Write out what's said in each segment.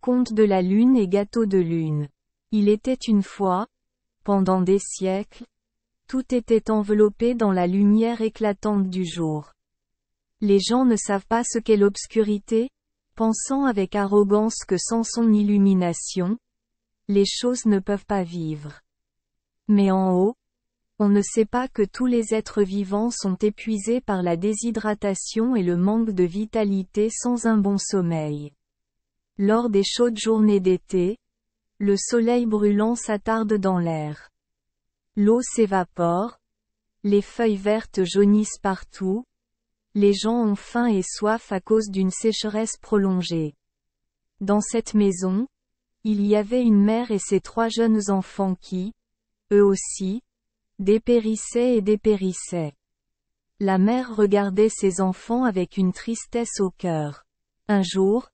Conte de la lune et gâteau de lune. Il était une fois, pendant des siècles, tout était enveloppé dans la lumière éclatante du jour. Les gens ne savent pas ce qu'est l'obscurité, pensant avec arrogance que sans son illumination, les choses ne peuvent pas vivre. Mais en haut, on ne sait pas que tous les êtres vivants sont épuisés par la déshydratation et le manque de vitalité sans un bon sommeil. Lors des chaudes journées d'été, le soleil brûlant s'attarde dans l'air. L'eau s'évapore, les feuilles vertes jaunissent partout, les gens ont faim et soif à cause d'une sécheresse prolongée. Dans cette maison, il y avait une mère et ses 3 jeunes enfants qui, eux aussi, dépérissaient et dépérissaient. La mère regardait ses enfants avec une tristesse au cœur. Un jour,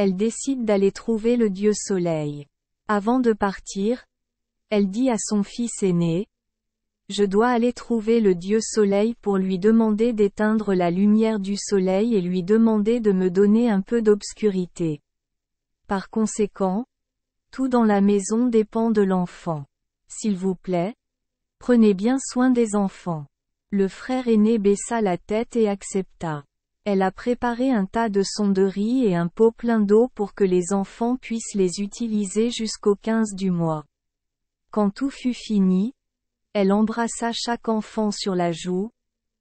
elle décide d'aller trouver le dieu soleil. Avant de partir, elle dit à son fils aîné, « Je dois aller trouver le dieu soleil pour lui demander d'éteindre la lumière du soleil et lui demander de me donner un peu d'obscurité. » Par conséquent, tout dans la maison dépend de l'enfant. S'il vous plaît, prenez bien soin des enfants. Le frère aîné baissa la tête et accepta. Elle a préparé un tas de sons de riz et un pot plein d'eau pour que les enfants puissent les utiliser jusqu'au 15 du mois. Quand tout fut fini, elle embrassa chaque enfant sur la joue,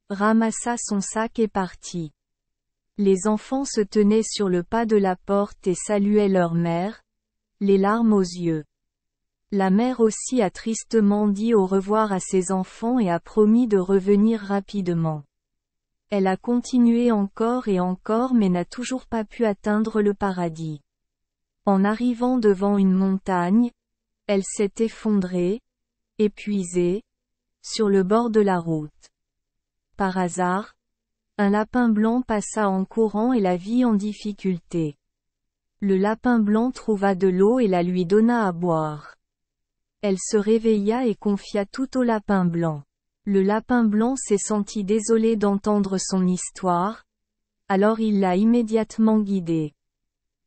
ramassa son sac et partit. Les enfants se tenaient sur le pas de la porte et saluaient leur mère, les larmes aux yeux. La mère aussi a tristement dit au revoir à ses enfants et a promis de revenir rapidement. Elle a continué encore et encore mais n'a toujours pas pu atteindre le paradis. En arrivant devant une montagne, elle s'est effondrée, épuisée, sur le bord de la route. Par hasard, un lapin blanc passa en courant et la vit en difficulté. Le lapin blanc trouva de l'eau et la lui donna à boire. Elle se réveilla et confia tout au lapin blanc. Le lapin blanc s'est senti désolé d'entendre son histoire, alors il l'a immédiatement guidée.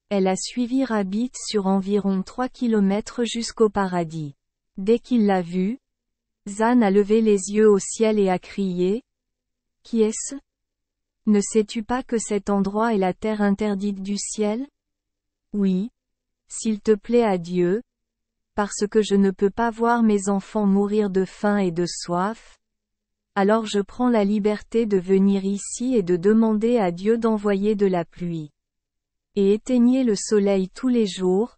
Elle a suivi Rabbit sur environ 3 kilomètres jusqu'au paradis. Dès qu'il l'a vue, Zan a levé les yeux au ciel et a crié « Qui est-ce ? Ne sais-tu pas que cet endroit est la terre interdite du ciel ? Oui, s'il te plaît à Dieu, parce que je ne peux pas voir mes enfants mourir de faim et de soif, alors je prends la liberté de venir ici et de demander à Dieu d'envoyer de la pluie. Et éteignez le soleil tous les jours,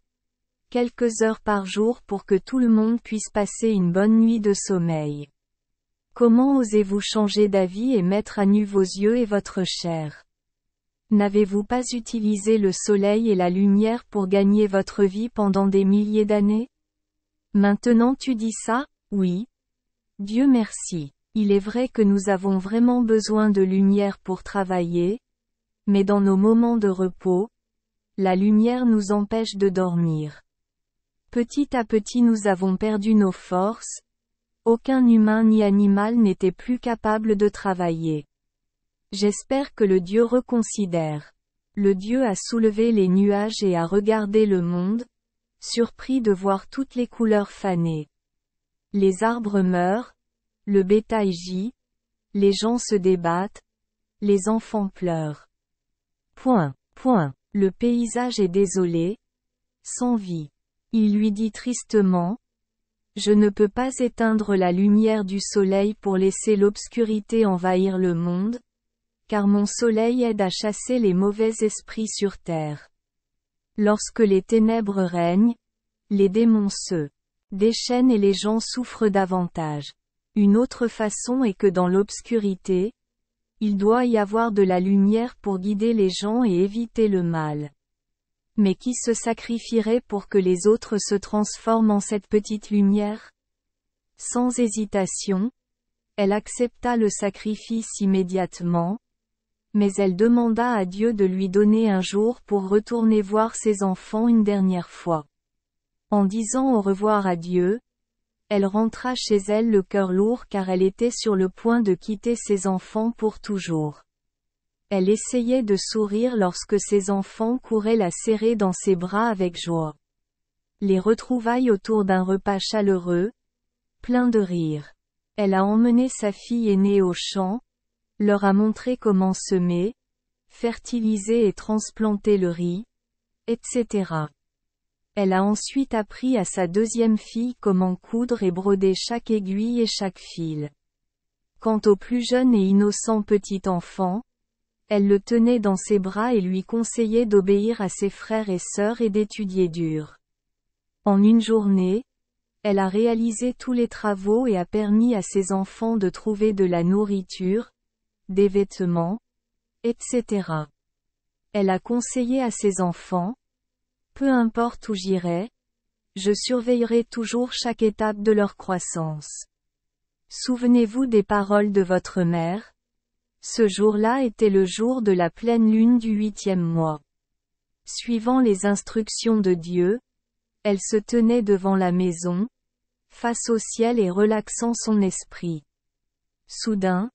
quelques heures par jour pour que tout le monde puisse passer une bonne nuit de sommeil. Comment osez-vous changer d'avis et mettre à nu vos yeux et votre chair ? N'avez-vous pas utilisé le soleil et la lumière pour gagner votre vie pendant des milliers d'années ? Maintenant tu dis ça ? Oui. Dieu merci. Il est vrai que nous avons vraiment besoin de lumière pour travailler, mais dans nos moments de repos, la lumière nous empêche de dormir. Petit à petit nous avons perdu nos forces, aucun humain ni animal n'était plus capable de travailler. J'espère que le Dieu reconsidère. Le Dieu a soulevé les nuages et a regardé le monde, surpris de voir toutes les couleurs fanées. Les arbres meurent, le bétail gît, les gens se débattent, les enfants pleurent. Le paysage est désolé, sans vie. Il lui dit tristement, « Je ne peux pas éteindre la lumière du soleil pour laisser l'obscurité envahir le monde, car mon soleil aide à chasser les mauvais esprits sur terre. Lorsque les ténèbres règnent, les démons se déchaînent et les gens souffrent davantage. Une autre façon est que dans l'obscurité, il doit y avoir de la lumière pour guider les gens et éviter le mal. Mais qui se sacrifierait pour que les autres se transforment en cette petite lumière ? » Sans hésitation, elle accepta le sacrifice immédiatement, mais elle demanda à Dieu de lui donner un jour pour retourner voir ses enfants une dernière fois. En disant au revoir à Dieu, elle rentra chez elle le cœur lourd car elle était sur le point de quitter ses enfants pour toujours. Elle essayait de sourire lorsque ses enfants couraient la serrer dans ses bras avec joie. Les retrouvailles autour d'un repas chaleureux, plein de rire. Elle a emmené sa fille aînée au champ, leur a montré comment semer, fertiliser et transplanter le riz, etc. Elle a ensuite appris à sa deuxième fille comment coudre et broder chaque aiguille et chaque fil. Quant au plus jeune et innocent petit enfant, elle le tenait dans ses bras et lui conseillait d'obéir à ses frères et sœurs et d'étudier dur. En une journée, elle a réalisé tous les travaux et a permis à ses enfants de trouver de la nourriture, des vêtements, etc. Elle a conseillé à ses enfants, peu importe où j'irai, je surveillerai toujours chaque étape de leur croissance. Souvenez-vous des paroles de votre mère. Ce jour-là était le jour de la pleine lune du 8e mois. Suivant les instructions de Dieu, elle se tenait devant la maison, face au ciel et relaxant son esprit. Soudain,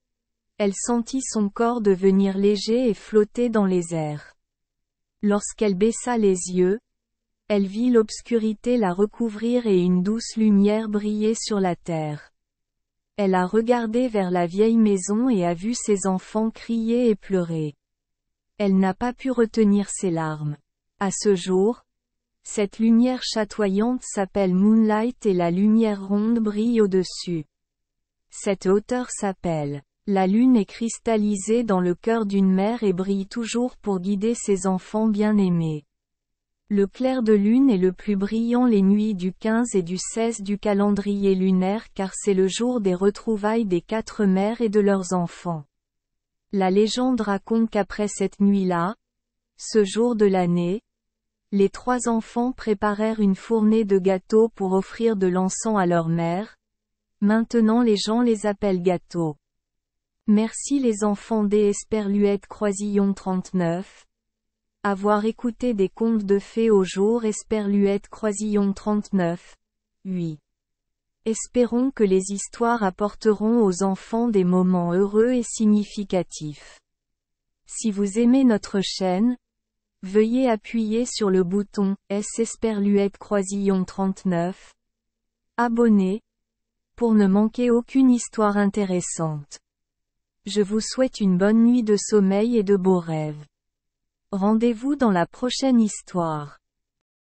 elle sentit son corps devenir léger et flotter dans les airs. Lorsqu'elle baissa les yeux, elle vit l'obscurité la recouvrir et une douce lumière briller sur la terre. Elle a regardé vers la vieille maison et a vu ses enfants crier et pleurer. Elle n'a pas pu retenir ses larmes. À ce jour, cette lumière chatoyante s'appelle Moonlight et la lumière ronde brille au-dessus. Cette hauteur s'appelle. La lune est cristallisée dans le cœur d'une mère et brille toujours pour guider ses enfants bien-aimés. Le clair de lune est le plus brillant les nuits du 15 et du 16 du calendrier lunaire car c'est le jour des retrouvailles des 4 mères et de leurs enfants. La légende raconte qu'après cette nuit-là, ce jour de l'année, les 3 enfants préparèrent une fournée de gâteaux pour offrir de l'encens à leur mère. Maintenant les gens les appellent gâteaux. Merci les enfants des Esperluette Croisillon 39. Avoir écouté des contes de fées au jour Esperluette Croisillon 39. 8. Espérons que les histoires apporteront aux enfants des moments heureux et significatifs. Si vous aimez notre chaîne, veuillez appuyer sur le bouton S Esperluette Croisillon 39. Abonner, pour ne manquer aucune histoire intéressante. Je vous souhaite une bonne nuit de sommeil et de beaux rêves. Rendez-vous dans la prochaine histoire.